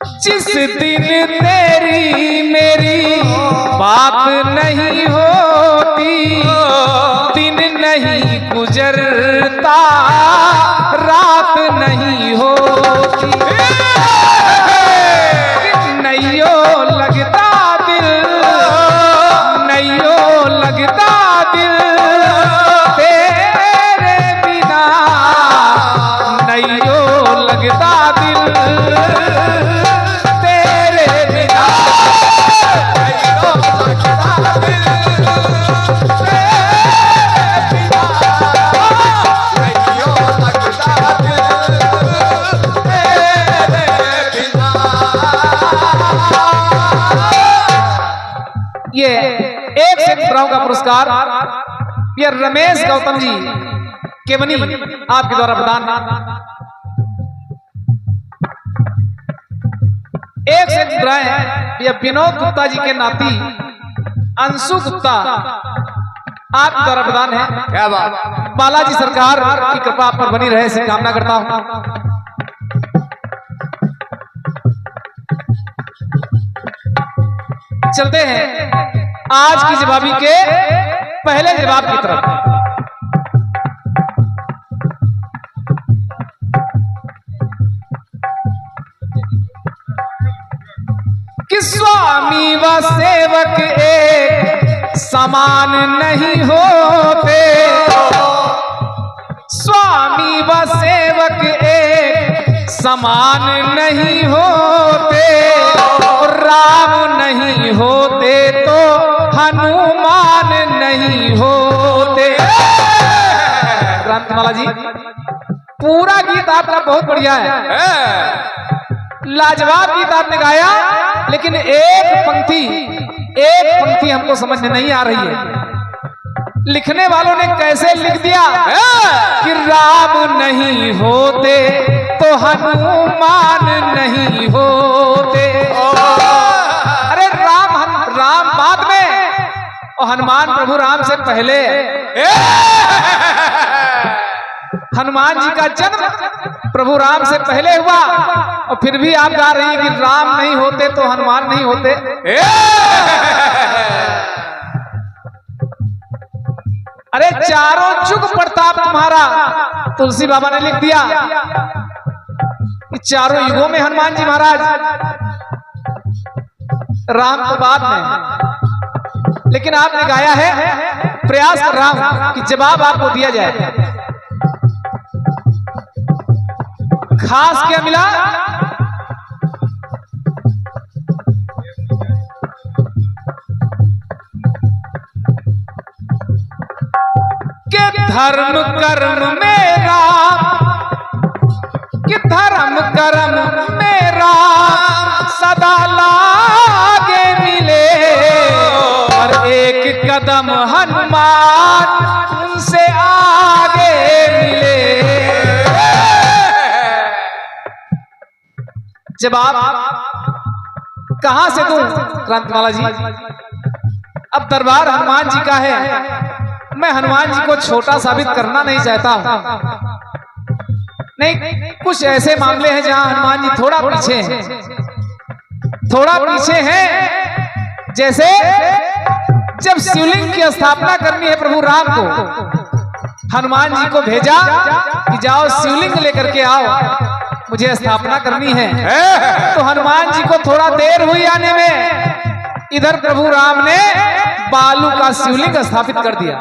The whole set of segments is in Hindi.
जिस दिन तेरी मेरी बात नहीं होती, दिन नहीं गुजरता, रात नहीं होती, नैयो लगता दिल, नैयो लगता दिल तेरे बिना, नैयो लगता दिल तेरे बिना, नैयो लगता दिल ये एक सेकंड का पुरस्कार ये रमेश गौतम जी केवनी आपके द्वारा प्रदान। एक सेकंड ये विनोद गुप्ता जी के नाती अंशु गुप्ता आपके द्वारा प्रदान है। क्या बात, बालाजी सरकार की कृपा आप पर बनी रहे ऐसी कामना करता हूं। चलते हैं आज की जवाबी के पहले जवाब की तरफ। कि स्वामी व सेवक एक समान नहीं होते, स्वामी व सेवक एक समान नहीं होते, राम नहीं होते तो हनुमान नहीं होते। ग्रंथमाला जी पूरा गीत आपका बहुत बढ़िया है, लाजवाब गीत आपने गाया, लेकिन एक पंक्ति हमको समझ में नहीं आ रही है। लिखने वालों ने कैसे लिख दिया कि राम नहीं होते तो हनुमान नहीं होते। अरे राम बाद में और हनुमान प्रभु राम से पहले। हनुमान जी का जन्म प्रभु राम से पहले हुआ और फिर भी आप गा रही हैं कि राम नहीं होते तो हनुमान नहीं होते। अरे चारों जुग प्रताप तुम्हारा तुलसी बाबा ने लिख दिया कि चारों युगों में हनुमान जी महाराज, राम तो बाद में, लेकिन आपने गाया है, प्रयास कर रहा हूं कि जवाब आपको दिया जाए। खास क्या मिला? कि धर्म कर्म मेरा, कि धर्म कर्म मेरा सदा लागे मिले, और एक कदम हनुमान उनसे आगे मिले। जवाब कहां से दूं ग्रंथमाला जी? अब दरबार हनुमान जी का है, मैं हनुमान जी को छोटा साबित करना नहीं चाहता हूं। नहीं, कुछ ऐसे मामले हैं जहां हनुमान जी थोड़ा पीछे हैं, थोड़ा पीछे हैं। जैसे जब शिवलिंग की स्थापना करनी है प्रभु राम को, हनुमान जी को भेजा कि जाओ शिवलिंग लेकर के आओ, मुझे स्थापना करनी है। तो हनुमान जी को थोड़ा देर हुई आने में, इधर प्रभु राम ने बालू का शिवलिंग स्थापित कर दिया।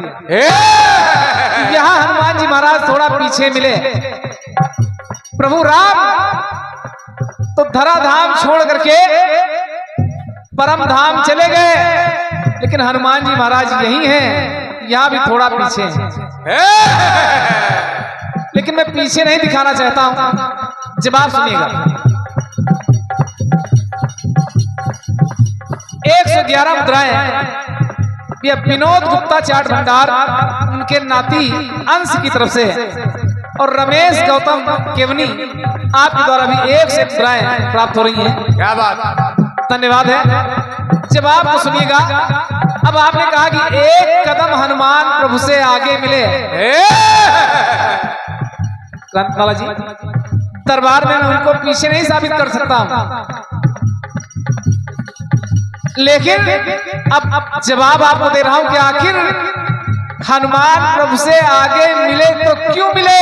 यहां हनुमान जी महाराज थोड़ा पीछे मिले। प्रभु राम तो धराधाम छोड़ करके परम धाम चले गए, लेकिन हनुमान जी महाराज यही हैं, यहां भी थोड़ा पीछे हैं। लेकिन मैं पीछे नहीं दिखाना चाहता हूं। जवाब सुनिएगा। 111 मुद्राएं ये विनोद गुप्ता चाट भंडार उनके नाती अंश की तरफ से है, और रमेश गौतम केवनी आपके द्वारा भी 1 से मुद्राएं प्राप्त हो रही हैं। क्या बात, धन्यवाद है। जवाब तो सुनिएगा। अब आपने कहा कि एक कदम हनुमान प्रभु से आगे मिले। ग्रंथमाला जी दरबार में मैं उनको पीछे नहीं साबित कर सकता हूं, लेकिन अब जवाब आपको दे रहा हूं कि आखिर हनुमान प्रभु से आगे मिले तो क्यों मिले।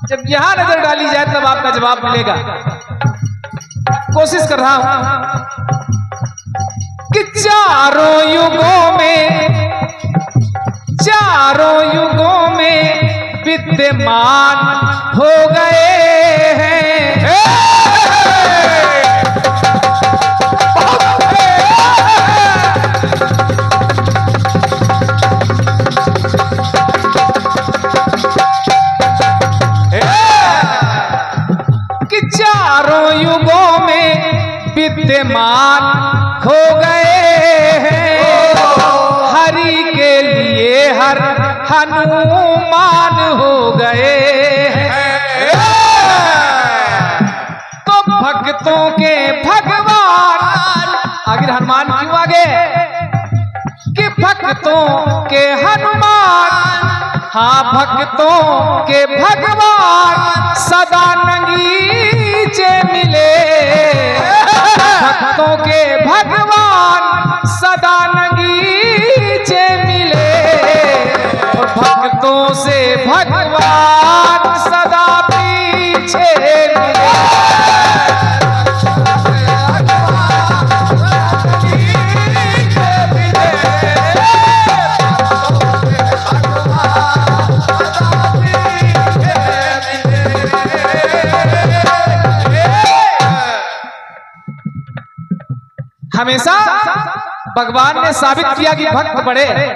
जब यहां नजर डाली जाए तब आपका जवाब मिलेगा। कोशिश कर रहा हूं कि चारों युगों में विद्यमान हो गए हैं। कि चारों युगों में विद्यमान हो गए हैं। हरि के लिए हर हनुमान हो गए हैं। तो भक्तों के भगवान, आखिर हनुमान क्यों आगे? कि भक्तों के हनुमान, हाँ भक्तों के भगवान सदा नगीचे मिले। भक्तों के भगवान सदा नगीचे मिले, और भक्तों से भगवान सदा पीछे मिले। हमेशा भगवान ने साबित किया कि भक्त बड़े हैं,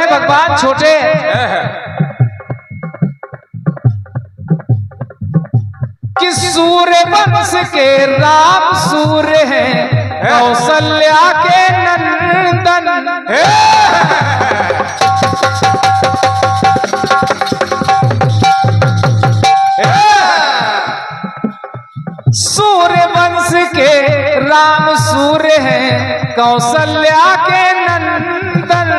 भगवान छोटे हैं। कि सूर्य वंश के राम सूर्य हैं, कौशल्या के नंदन। सूर्य वंश के राम सूर्य हैं, कौशल्या के नंदन।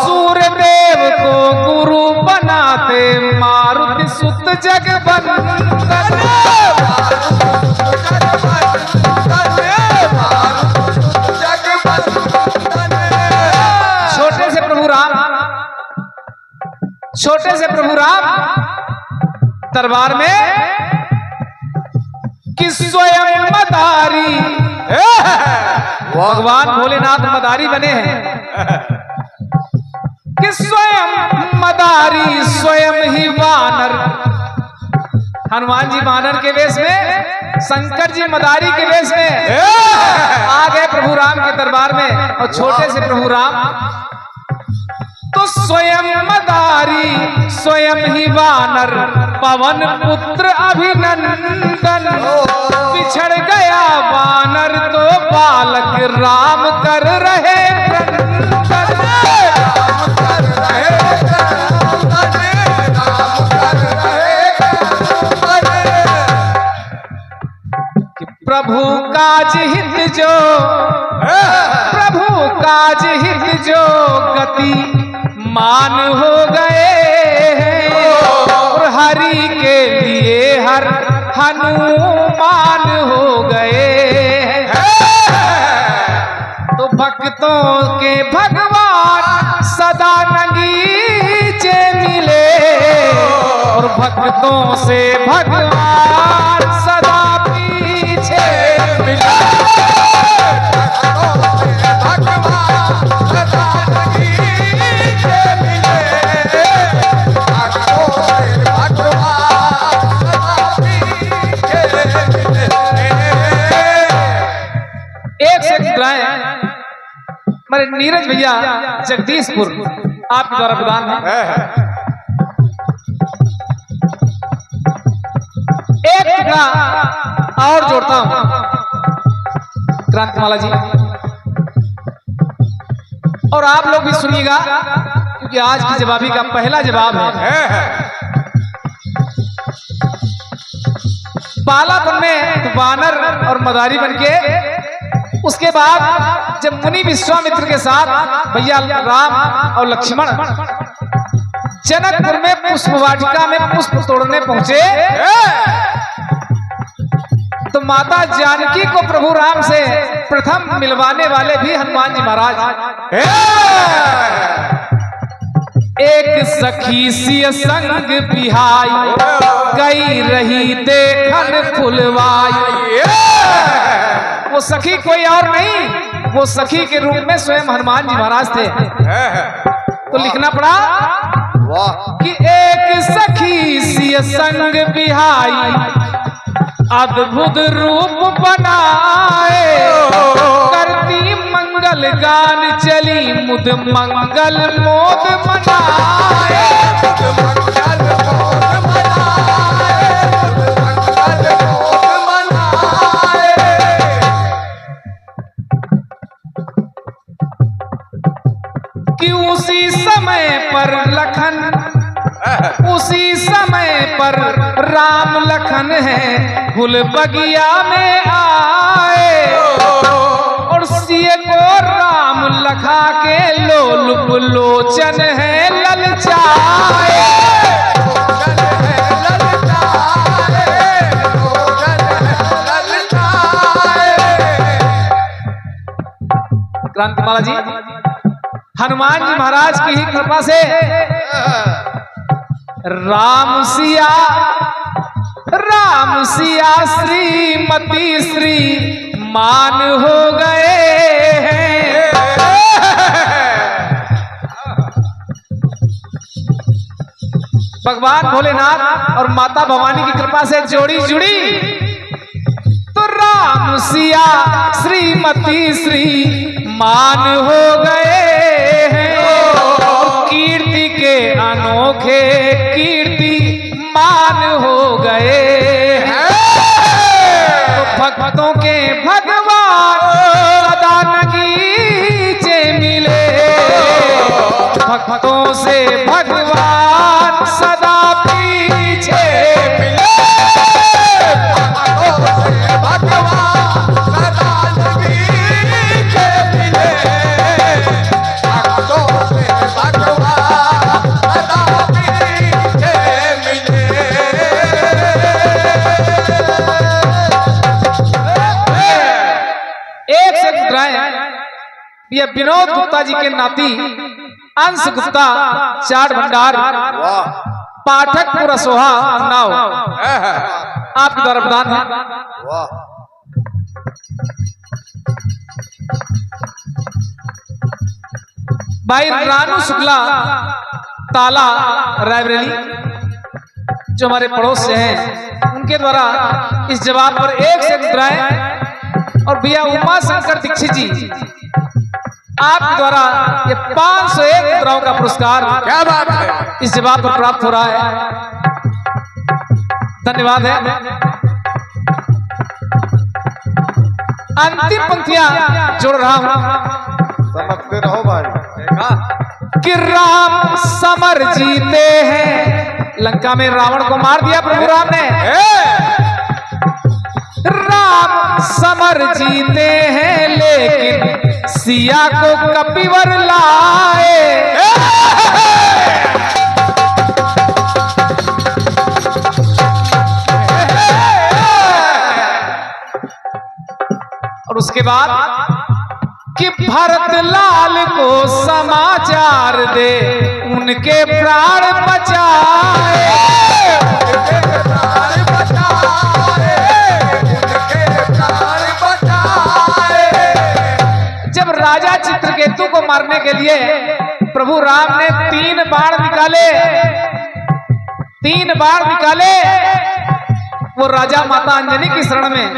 सूर्य देव को गुरु बनाते मारुति सुत जगबंदन। छोटे से प्रभु राम दरबार में कि स्वयं मदारी, भगवान भोलेनाथ मदारी बने हैं। कि स्वयं मदारी, स्वयं ही वानर। हनुमान जी वानर के वेश में, शंकर जी मदारी के वेश में आ गए प्रभु राम के दरबार में। और छोटे से प्रभु राम तो स्वयं मदारी, स्वयं ही वानर, पवन पुत्र अभिनंदन। बिछड़ गया वानर तो बालक राम कर रहे प्रभु काज हित जो, प्रभु काज हित जो गति मान हो गए हैं। और हरि के लिए हर हनुमान हो गए हैं। तो भक्तों के भगवान सदा नगीचे मिले, और भक्तों से भगवान सदा पीछे मिले। हमारे नीरज भैया जगदीशपुर आपके द्वारा प्रदान है। एक टुकड़ा और जोड़ता हूं क्रांतिमाला जी, और आप लोग भी सुनिएगा क्योंकि आज की जवाबी का पहला जवाब है। बालापन में वानर और मदारी बनके, उसके बाद जब मुनि विश्वामित्र के साथ भैया राम और लक्ष्मण जनकपुर में पुष्प वाटिका में पुष्प तोड़ने पहुंचे तो माता जानकी को प्रभु राम से प्रथम मिलवाने वाले भी हनुमान जी महाराज। एक सखी सी संग बिहाई गई रही देखन फुलवाई। वो सखी कोई और नहीं, वो सखी के रूप में स्वयं हनुमान जी महाराज थे। तो लिखना पड़ा कि एक सखी सी संग बिहाई अद्भुत रूप बनाए करती मंगल गान चली मुद मंगल मोद मनाए। कि उसी समय पर लखन, उसी समय पर राम लखन है फूल बगिया में आए और सिए को राम लखा के लोलुप लोचन है ललचाए। क्रांतिमाला जी हनुमान जी महाराज की ही कृपा से राम सिया श्रीमती श्री मान हो गए हैं। भगवान भोलेनाथ और माता भवानी की कृपा से जोड़ी जुड़ी तो राम सिया श्रीमती श्री मान हो गए हैं। कीर्ति के अनोखे कीर्ति मान हो गए हैं। तो भक्तों के भगवान सदा नगीचे मिले, भक्तों से भगवान सदा पीछे मिले। ये विनोद गुप्ता जी के नाती अंश गुप्ता चाट भंडार पाठकपुर असोहा उन्नाव आपके द्वारा प्रदान है। भाई रानू शुक्ला ताला रायबरेली जो हमारे पड़ोस से हैं उनके द्वारा इस जवाब पर 1 से मुद्राएं और भैया उमा शंकर दीक्षित जी आपके द्वारा ये 501 मुद्राओं का पुरस्कार क्या बात है इस जवाब पर प्राप्त हो रहा है। धन्यवाद है। अंतिम पंक्तियां जोड़ रहा हूं, समझते रहो भाई। कि राम समर जीते हैं, लंका में रावण को मार दिया प्रभु राम ने। राम समर जीते हैं लेकिन सिया को कपिवर लाए। और उसके बाद कि भरत लाल को समाचार दे उनके प्राण बचाए। जब राजा चित्रकेतु को मारने के लिए प्रभु राम ने 3 बाण निकाले, वो राजा माता अंजनी की शरण में।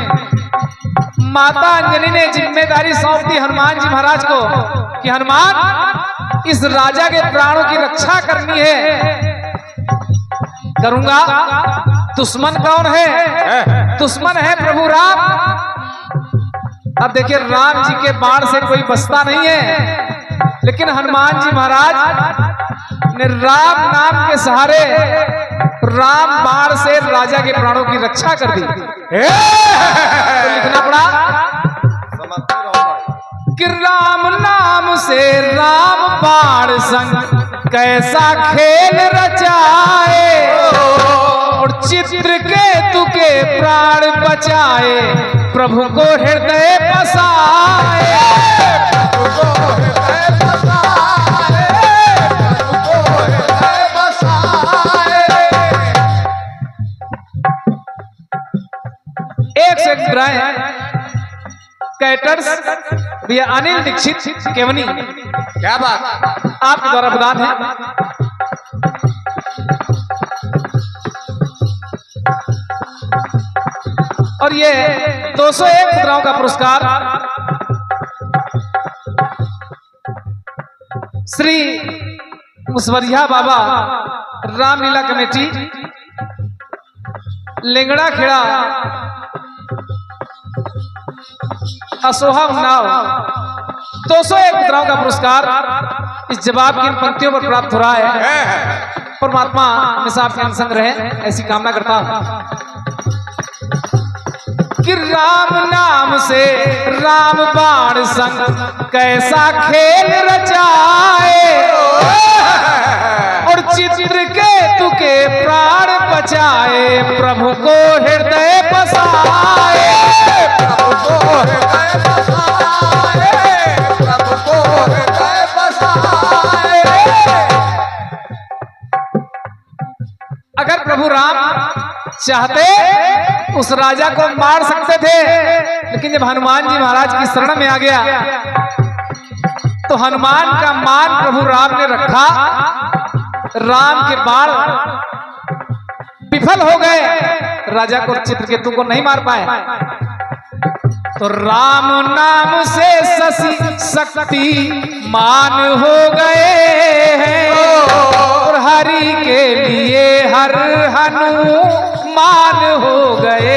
माता अंजनी ने जिम्मेदारी सौंप दी हनुमान जी महाराज को कि हनुमान इस राजा के प्राणों की रक्षा करनी है। करूंगा। दुश्मन कौन है? दुश्मन है प्रभु राम। अब देखिए राम जी के बाण से कोई बचता नहीं है, लेकिन हनुमान जी महाराज ने राम नाम के सहारे राम बाण से राजा के प्राणों की रक्षा कर दी। तो लिखना पड़ा कि राम नाम से राम बाण संग कैसा खेल रचाए और चित्रकेतु के प्राण बचाए, प्रभु को हृदय बसाए। एक से कैटर्स भैया अनिल दीक्षित केवनी, क्या बात, आपके द्वारा प्रदान है। और ये 201 मुद्राओं का पुरस्कार श्री मुसवरिया बाबा रामलीला कमेटी लेंगड़ा खेड़ा असोहा उन्नाव 201 मुद्राओं का पुरस्कार इस जवाब की इन पंक्तियों पर प्राप्त हो रहा है। परमात्मा हमेशा आपके संग रहे, ऐसी कामना करता हूं कि राम नाम से राम बाण संग कैसा खेल रचाए और चित्रकेतु के प्राण बचाए, प्रभु को हृदय बसाए। अगर प्रभु राम चाहते उस राजा को मार सकते थे, लेकिन जब हनुमान जी महाराज की शरण में आ गया तो हनुमान का मान प्रभु राम ने रखा। राम के बाण विफल हो गए, राजा को चित्रकेतु को नहीं मार पाए। तो राम नाम से शक्ति मान हो गए हैं और हरि के लिए हर हनुमान हो गए।